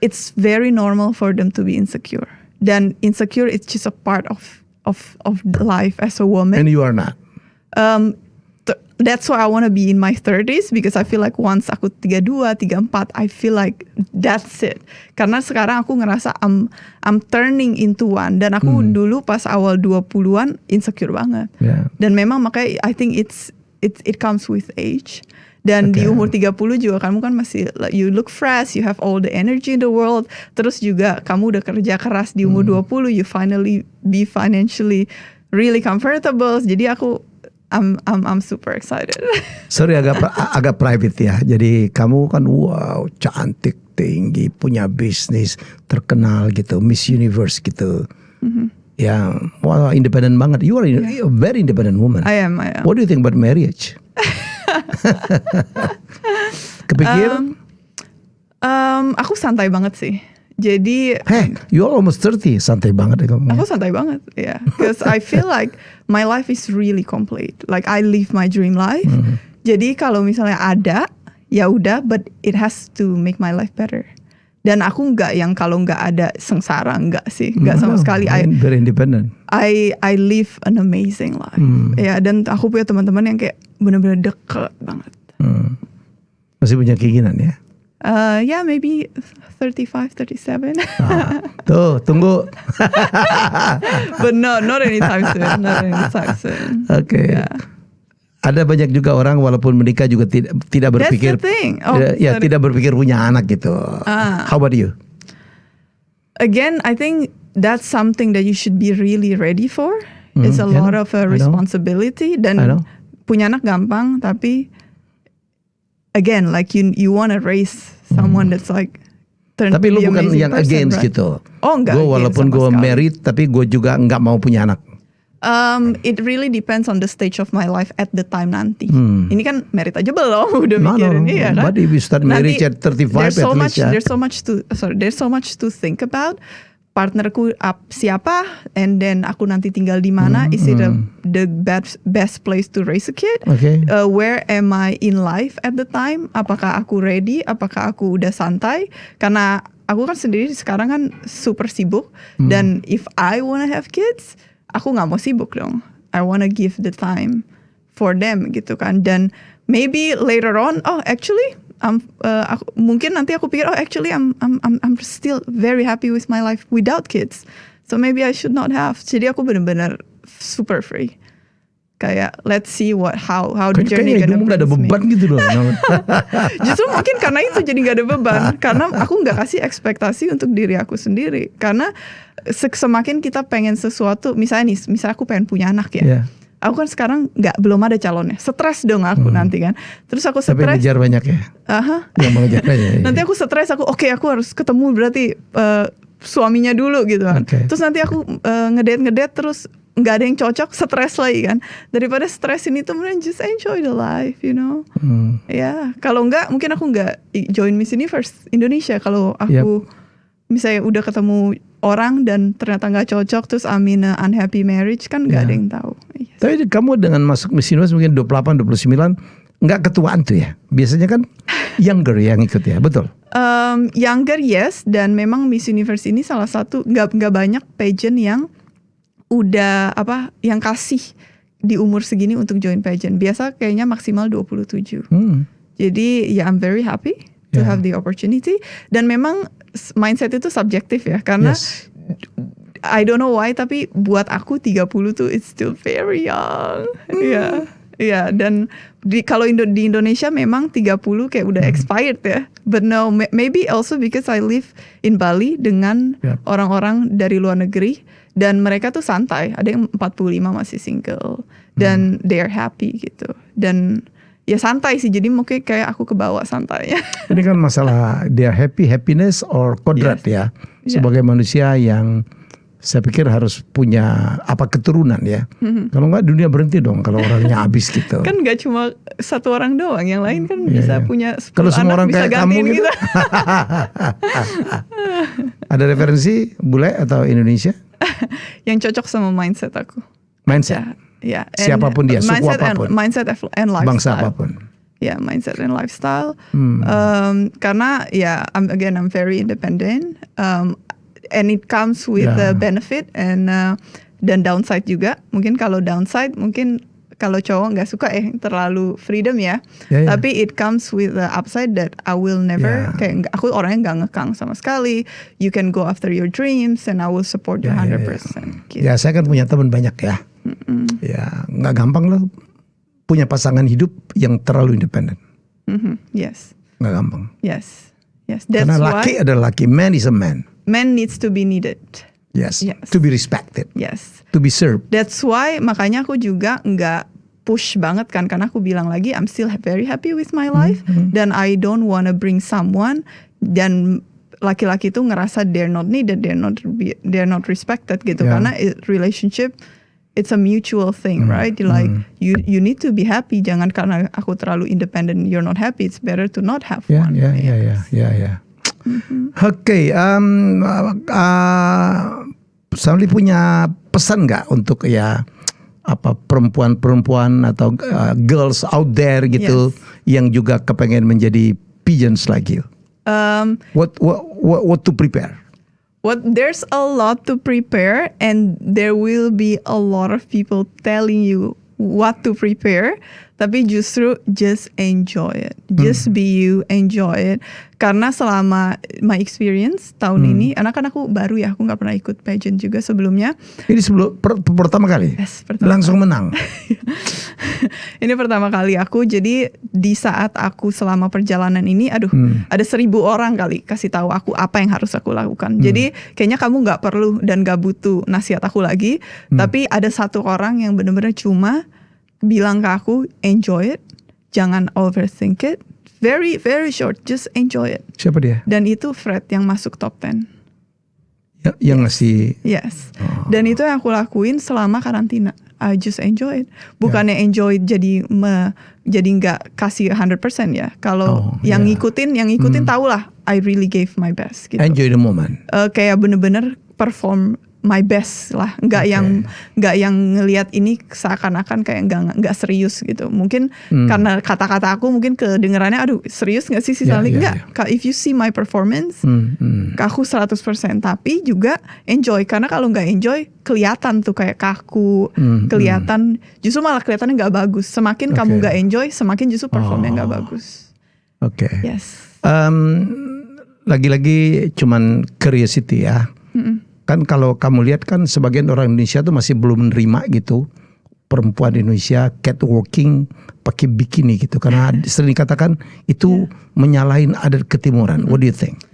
it's very normal for them to be insecure. Dan insecure it's just a part of life as a woman. And you are not. That's why I want to be in my 30s because I feel like once aku 32, 34, I feel like that's it. Karena sekarang aku ngerasa I'm turning into one. Dan aku dulu pas awal 20-an insecure banget. Dan memang makanya I think it comes with age. Dan di umur 30 juga kamu kan masih you look fresh, you have all the energy in the world. Terus juga kamu udah kerja keras di umur 20, you finally be financially really comfortable. Jadi aku I'm super excited. Sorry agak private ya. Jadi kamu kan wow cantik, tinggi, punya bisnis, terkenal gitu, Miss Universe gitu. Ya, wow independen banget. You are a very independent woman. I am. What do you think about marriage? Kepikir? Aku santai banget sih. Jadi you are almost 30, santai banget ya kamu. Aku santai banget, yeah. Because I feel like my life is really complete. Like I live my dream life. Jadi kalau misalnya ada, ya udah, but it has to make my life better. Dan aku nggak yang kalau nggak ada sengsara, nggak sih, nggak sama sekali. Very independent. I live an amazing life. Ya, dan aku punya teman-teman yang kayak benar-benar deket banget. Masih punya keinginan ya? Yeah, maybe 35, 37. Tuh, tunggu. But not anytime soon. Not anytime soon. Oke. Yeah. Ada banyak juga orang walaupun menikah juga tidak berpikir. That's the thing. Tidak berpikir punya anak gitu. How about you? Again, I think that's something that you should be really ready for. It's a lot of responsibility. Dan punya anak gampang, tapi again, like you want to raise someone that's like. Tapi lu bukan yang person, against right? Gitu. Oh enggak. Gue walaupun gue married, tapi gue juga nggak mau punya anak. It really depends on the stage of my life at the time nanti. Ini kan married aja belum, udah mikirin ya kan. But if you start marriage at 35 there's so much to think about. Partnerku siapa, and then aku nanti tinggal di mana. Is it the best place to raise a kid? Okay. Where am I in life at the time? Apakah aku ready? Apakah aku udah santai? Karena aku kan sendiri sekarang kan super sibuk. Dan if I wanna have kids, aku nggak mau sibuk dong. I wanna give the time for them gitu kan. Dan maybe later on, mungkin nanti aku pikir actually I'm still very happy with my life without kids, so maybe I should not have. Jadi aku benar-benar super free. Kayak let's see how the journey gonna bring me. Gak ada beban gitu loh. Justru mungkin karena itu jadi gak ada beban. Karena aku gak kasih ekspektasi untuk diri aku sendiri. Karena semakin kita pengen sesuatu, misalnya aku pengen punya anak ya. Yeah. Aku kan sekarang belum ada calonnya, stres dong aku nanti kan. Terus aku stres. Tapi ngejar banyak ya. Yang mengejar banyak. Nanti aku stres, aku harus ketemu berarti suaminya dulu gitu kan. Okay. Terus nanti aku ngedate terus nggak ada yang cocok, stres lagi kan. Daripada stres ini tuh mending just enjoy the life, you know. Ya, kalau nggak mungkin aku nggak join Miss Universe Indonesia kalau aku misalnya udah ketemu orang dan ternyata nggak cocok, terus I'm in a unhappy marriage, kan nggak ada yang tahu. Yes. Tapi kamu dengan masuk Miss Universe mungkin 28, 29 nggak ketuaan tuh ya? Biasanya kan younger yang ikut ya, betul? Younger yes, dan memang Miss Universe ini salah satu nggak banyak pageant yang udah yang kasih di umur segini untuk join pageant. Biasa kayaknya maksimal 27. Jadi ya I'm very happy to have the opportunity. Dan memang mindset itu subjektif ya, karena I don't know why, tapi buat aku 30 tuh it's still very young. Iya, dan kalau di Indonesia memang 30 kayak udah expired ya. But no, maybe also because I live in Bali dengan orang-orang dari luar negeri, dan mereka tuh santai. Ada yang 45 masih single dan they are happy gitu. Dan ya santai sih, jadi mungkin kayak aku kebawa santainya. Ini kan masalah dia happiness or kodrat ya. Sebagai manusia yang saya pikir harus punya keturunan ya. Kalau nggak dunia berhenti dong kalau orangnya habis gitu. Kan nggak cuma satu orang doang, yang lain kan bisa punya 10 kalau semua anak, orang bisa kayak gantiin kamu gitu. Ada referensi bule atau Indonesia? Yang cocok sama mindset aku. Mindset? Ya, siapapun dia, suku apapun. Mindset and lifestyle. Bangsa apapun. Ya, mindset and lifestyle. Karena ya, I'm very independent. And it comes with the benefit and dan downside juga. Mungkin kalau downside, mungkin kalau cowok nggak suka terlalu freedom ya. Tapi it comes with the upside that I will never kayak aku orangnya nggak ngekang sama sekali. You can go after your dreams and I will support you 100%. Gitu. Ya, saya kan punya teman banyak ya. Ya nggak gampang loh punya pasangan hidup yang terlalu independen. Yes. Nggak gampang. Yes. That's karena laki adalah laki, man is a man. Man needs to be needed. Yes. To be respected. Yes. To be served. That's why makanya aku juga nggak push banget kan, karena aku bilang lagi I'm still very happy with my life, dan I don't wanna bring someone dan laki-laki itu ngerasa they're not needed, they're not respected gitu, karena relationship it's a mutual thing, right? Like you need to be happy, jangan karena aku terlalu independent you're not happy, it's better to not have one. Oke, Samli punya pesan nggak untuk perempuan-perempuan atau girls out there gitu yang juga kepengen menjadi pigeons like you? What to prepare? There's a lot to prepare, and there will be a lot of people telling you what to prepare. Tapi justru just enjoy it, just be you, enjoy it. Karena selama my experience tahun ini, karena kan aku baru ya, aku nggak pernah ikut pageant juga sebelumnya. Ini pertama kali, langsung menang. Ini pertama kali aku, jadi di saat aku selama perjalanan ini, ada 1,000 orang kali kasih tahu aku apa yang harus aku lakukan. Jadi kayaknya kamu nggak perlu dan nggak butuh nasihat aku lagi. Tapi ada satu orang yang benar-benar cuma bilang ke aku, enjoy it, jangan overthink it, very very short, just enjoy it. Siapa dia? Dan itu Fred yang masuk top 10. Yang ngasih. Yes. Dan itu yang aku lakuin selama karantina. I just enjoy it. Bukannya enjoy jadi nggak kasih 100% ya. Kalau yang ngikutin tahulah I really gave my best gitu. Enjoy the moment. Kayak bener-bener perform my best lah, nggak yang ngelihat ini seakan-akan kayak nggak serius gitu. Mungkin karena kata-kata aku mungkin kedengerannya, aduh serius nggak sih Samli? Nggak. If you see my performance, aku 100%. Tapi juga enjoy, karena kalau nggak enjoy kelihatan tuh kayak kaku, kelihatan justru malah kelihatannya nggak bagus. Semakin kamu nggak enjoy, semakin justru performnya nggak bagus. Yes. Lagi-lagi cuman curiosity ya. Kan kalau kamu lihat kan sebagian orang Indonesia tuh masih belum menerima gitu perempuan Indonesia catwalking pakai bikini gitu, karena sering dikatakan itu menyalahin adat ketimuran. What do you think?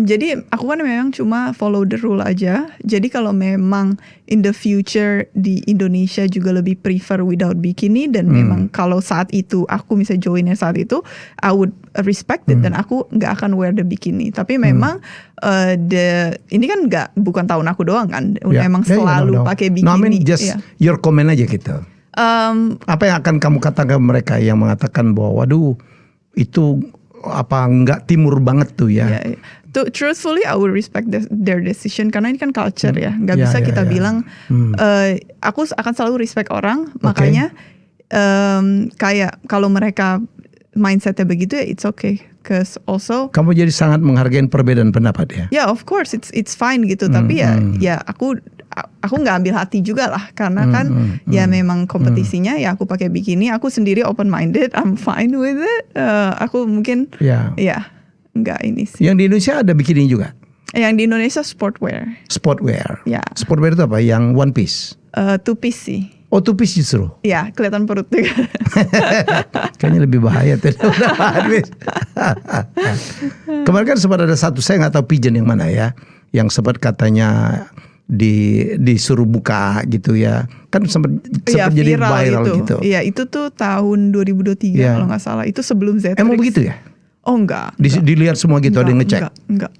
Jadi aku kan memang cuma follow the rule aja. Jadi kalau memang in the future di Indonesia juga lebih prefer without bikini, dan memang kalau saat itu aku bisa joinnya saat itu, I would respect it, dan aku nggak akan wear the bikini. Tapi memang ini kan bukan tahun aku doang kan, memang selalu pakai bikini. No, I mean just your comment aja gitu. Apa yang akan kamu katakan mereka yang mengatakan bahwa waduh itu nggak timur banget tuh ya? Truthfully, I will respect their decision, karena ini kan culture ya, nggak bisa kita bilang. Aku akan selalu respect orang, makanya kayak kalau mereka mindsetnya begitu ya it's okay. Cause also kamu jadi sangat menghargai perbedaan pendapat ya? Yeah, of course it's fine gitu. Tapi ya aku nggak ambil hati juga lah, karena kan memang kompetisinya ya aku pakai bikini, aku sendiri open minded, I'm fine with it. Aku mungkin nggak ini sih. Yang di Indonesia ada bikini juga? Yang di Indonesia sportwear. Ya. Sportwear itu apa? Yang one piece? Two piece sih. Oh, two piece justru? Ya, kelihatan perut juga. Kayaknya lebih bahaya tuh. Kemarin kan sempat ada satu, saya nggak tahu pigeon yang mana ya, yang sempat katanya disuruh buka gitu ya, kan sempat jadi viral itu. gitu. Iya, itu tuh tahun 2023 kalau nggak salah. Itu sebelum Zetrix. Emang begitu ya? Oh enggak. Dilihat semua gitu, ada yang ngecek? Enggak.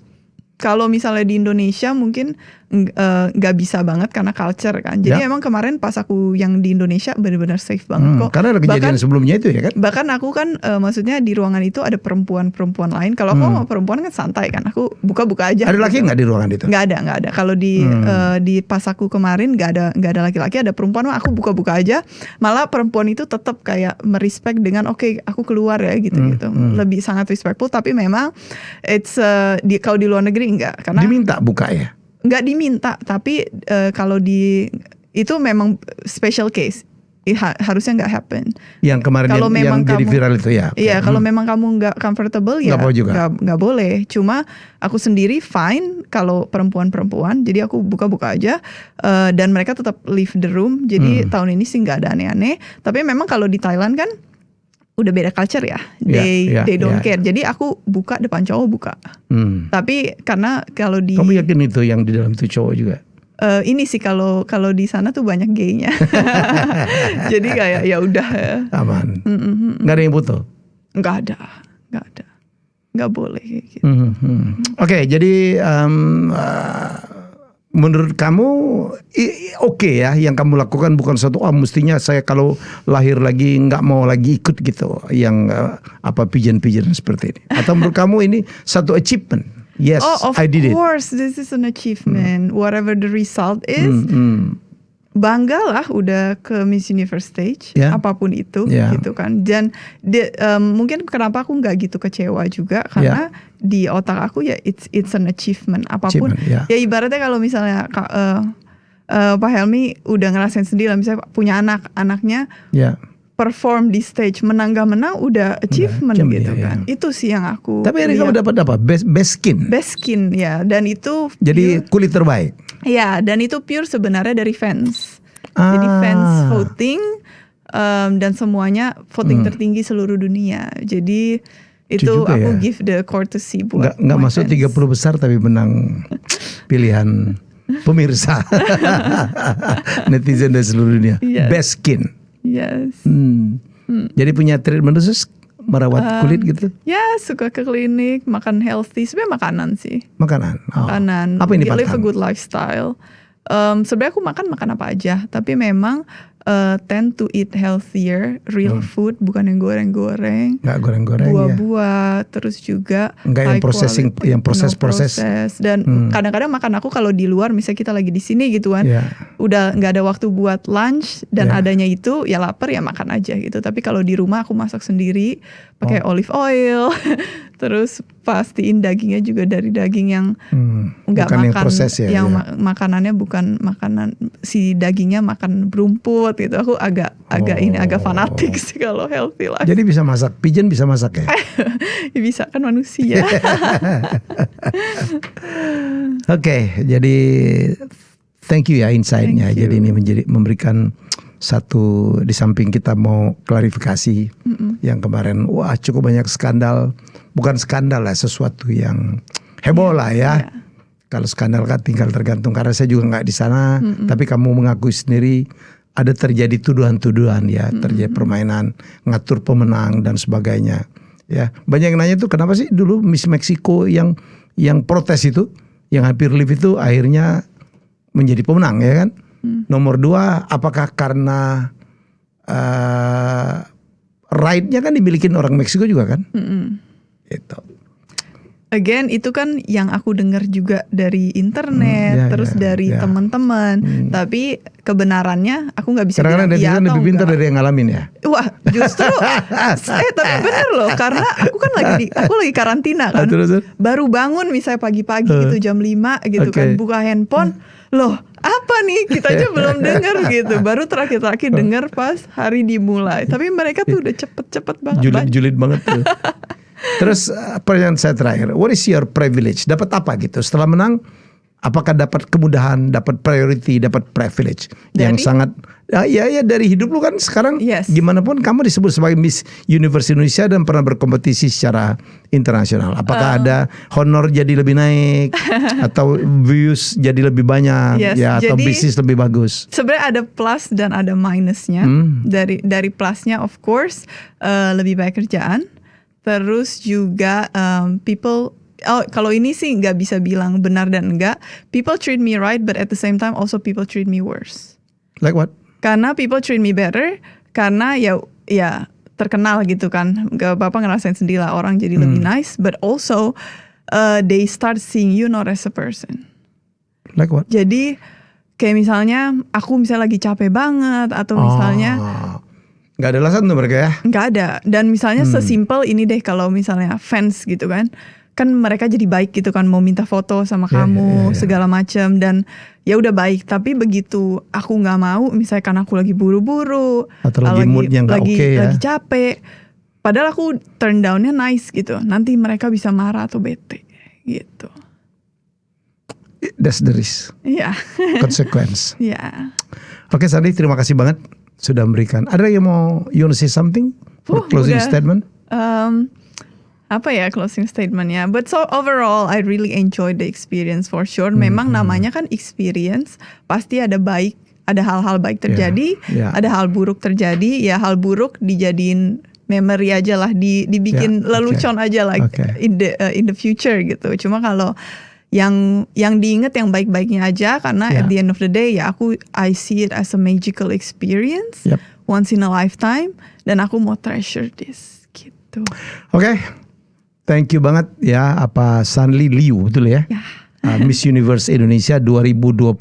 Kalau misalnya di Indonesia mungkin nggak bisa banget karena culture kan. Jadi emang kemarin pas aku yang di Indonesia benar-benar safe banget kok. Karena ada kejadian sebelumnya itu ya kan. Bahkan aku kan maksudnya di ruangan itu ada perempuan-perempuan lain. Kalau aku sama perempuan kan santai kan. Aku buka-buka aja. Ada laki nggak di ruangan itu? Nggak ada. Kalau di pas aku kemarin nggak ada laki-laki, ada perempuan. Aku buka-buka aja. Malah perempuan itu tetap kayak merespect dengan oke, aku keluar ya gitu. Lebih sangat respectful. Tapi memang it's kalau di luar negeri enggak, karena diminta buka ya. Nggak diminta, tapi kalau itu memang special case, harusnya nggak happen. Yang kemarin yang jadi viral itu ya. Iya, kalau memang kamu nggak comfortable ya nggak boleh. Cuma aku sendiri fine kalau perempuan, jadi aku buka-buka aja, dan mereka tetap leave the room. Jadi tahun ini sih nggak ada aneh-aneh. Tapi memang kalau di Thailand kan udah beda culture ya, they don't care. Jadi aku buka depan cowok buka. Tapi karena kalau di kamu yakin itu yang di dalam itu cowok juga? ini sih kalau di sana tuh banyak gaynya. Jadi kayak ya udah ya. Aman. Nggak ada yang butuh. Nggak ada. Nggak boleh kayak gitu. Oke, jadi menurut kamu oke ya yang kamu lakukan, bukan suatu mestinya saya kalau lahir lagi nggak mau lagi ikut gitu yang pigeon seperti ini, atau menurut kamu ini satu achievement? Yes, I did it. Of course, this is an achievement. Whatever the result is, banggalah udah ke Miss Universe stage, apapun itu, gitu kan. Dan mungkin kenapa aku nggak gitu kecewa juga, karena di otak aku ya it's an achievement apapun. Ya ibaratnya kalau misalnya Pak Helmi udah ngerasain sendiri lah, misalnya punya anaknya. Perform di stage, menang gak menang udah achievement gitu kan. Itu sih yang aku. Tapi hari kamu dapat apa? Best skin. Best skin ya, dan itu jadi pure, kulit terbaik. Ya, dan itu pure sebenarnya dari fans. Jadi fans voting dan semuanya voting tertinggi seluruh dunia. Jadi itu aku give the courtesy buat nggak masuk fans. 30 besar tapi menang pilihan pemirsa netizen dari seluruh dunia. Best skin. Yes. Jadi punya treatment khusus merawat kulit gitu? Ya, suka ke klinik, makan healthy. Sebenarnya makanan sih. Makanan. Makanan. Apa ini live a good lifestyle. Sebenarnya aku makan apa aja, tapi memang tend to eat healthier, real food, bukan yang goreng-goreng. Nggak goreng-goreng. Buah-buah, terus juga nggak yang processing, yang proses. Dan kadang-kadang makan aku kalau di luar, misalnya kita lagi di sini gitu kan, udah nggak ada waktu buat lunch dan adanya itu ya lapar ya makan aja gitu. Tapi kalau di rumah aku masak sendiri, pakai olive oil, terus pastiin dagingnya juga dari daging yang nggak makan yang proses ya, makanannya bukan makanan, si dagingnya makan berumput gitu. Aku agak fanatik sih kalau healthy life. Jadi bisa masak, pigeon bisa masak ya? Bisa kan manusia. Oke, jadi thank you ya insight-nya. Jadi ini memberikan satu, di samping kita mau klarifikasi yang kemarin cukup banyak skandal, bukan skandal lah, sesuatu yang heboh lah ya. Kalau skandal kan tinggal tergantung, karena saya juga nggak di sana, tapi kamu mengakui sendiri ada terjadi tuduhan-tuduhan ya, terjadi permainan, ngatur pemenang dan sebagainya. Ya, banyak yang nanya tuh kenapa sih dulu Miss Meksiko yang protes itu, yang hampir live itu akhirnya menjadi pemenang ya kan? Nomor 2, apakah karena right-nya kan dimiliki orang Meksiko juga kan? Itu. Again, itu kan yang aku dengar juga dari internet, terus dari teman-teman. Tapi kebenarannya aku nggak bisa bilang iya atau lebih pintar dari yang ngalamin ya. Wah, justru tapi bener loh, karena aku kan lagi karantina kan. Baru bangun misalnya pagi-pagi gitu jam 5 gitu kan, buka handphone, loh apa nih, kita aja belum dengar gitu. Baru terakhir dengar pas hari dimulai. Tapi mereka tuh udah cepet banget. Julid banget tuh. Terus pertanyaan saya terakhir, what is your privilege? Dapat apa gitu setelah menang? Apakah dapat kemudahan, dapat priority, dapat privilege yang sangat dari hidup lu kan sekarang? Gimana pun kamu disebut sebagai Miss Universe Indonesia dan pernah berkompetisi secara internasional. Apakah ada honor jadi lebih naik atau views jadi lebih banyak atau bisnis lebih bagus? Sebenarnya ada plus dan ada minusnya. Dari plusnya of course lebih baik kerjaan. Terus juga people, kalau ini sih nggak bisa bilang benar dan enggak. People treat me right, but at the same time also people treat me worse. Like what? Karena people treat me better, karena ya terkenal gitu kan. Gak apa-apa ngerasain sendiri lah, orang jadi lebih nice. But also they start seeing you not as a person. Like what? Jadi kayak misalnya aku misalnya lagi capek banget, atau misalnya nggak ada alasan tuh mereka ya? Nggak ada. Dan misalnya sesimpel ini deh, kalau misalnya fans gitu kan mereka jadi baik gitu kan, mau minta foto sama kamu segala macam, dan ya udah baik. Tapi begitu aku nggak mau, misalnya karena aku lagi buru-buru atau lagi moodnya nggak oke ya, lagi capek, padahal aku turn downnya nice gitu, nanti mereka bisa marah atau bete gitu. That's the risk. Consequence. Oke, Sandi, terima kasih banget sudah memberikan. Ada yang mau you want to say something for closing statement? apa ya closing statementnya? But so overall, I really enjoyed the experience for sure. Memang namanya kan experience, pasti ada baik, ada hal-hal baik terjadi, ada hal buruk terjadi. Ya hal buruk dijadiin memory aja lah, dibikin lelucon aja lah in the future gitu. Cuma kalau yang diinget yang baik-baiknya aja, karena at the end of the day ya I see it as a magical experience, once in a lifetime, dan aku mau treasure this gitu. Oke. Thank you banget ya, Sanli Liu, betul ya? Miss Universe Indonesia 2025.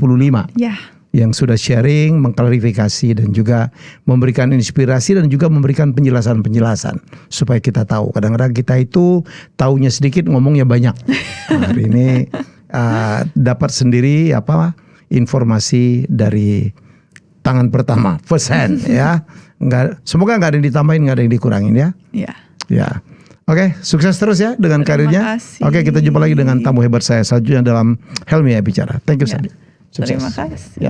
Yang sudah sharing, mengklarifikasi dan juga memberikan inspirasi dan juga memberikan penjelasan-penjelasan supaya kita tahu. Kadang-kadang kita itu taunya sedikit, ngomongnya banyak. Hari ini dapat sendiri informasi dari tangan pertama, first hand ya. Semoga nggak ada yang ditambahin, nggak ada yang dikurangin ya. Ya. Oke, sukses terus ya dengan karirnya. Oke, kita jumpa lagi dengan tamu hebat saya selanjutnya dalam Helmi Bicara. Thank you, Sandy. Terima kasih.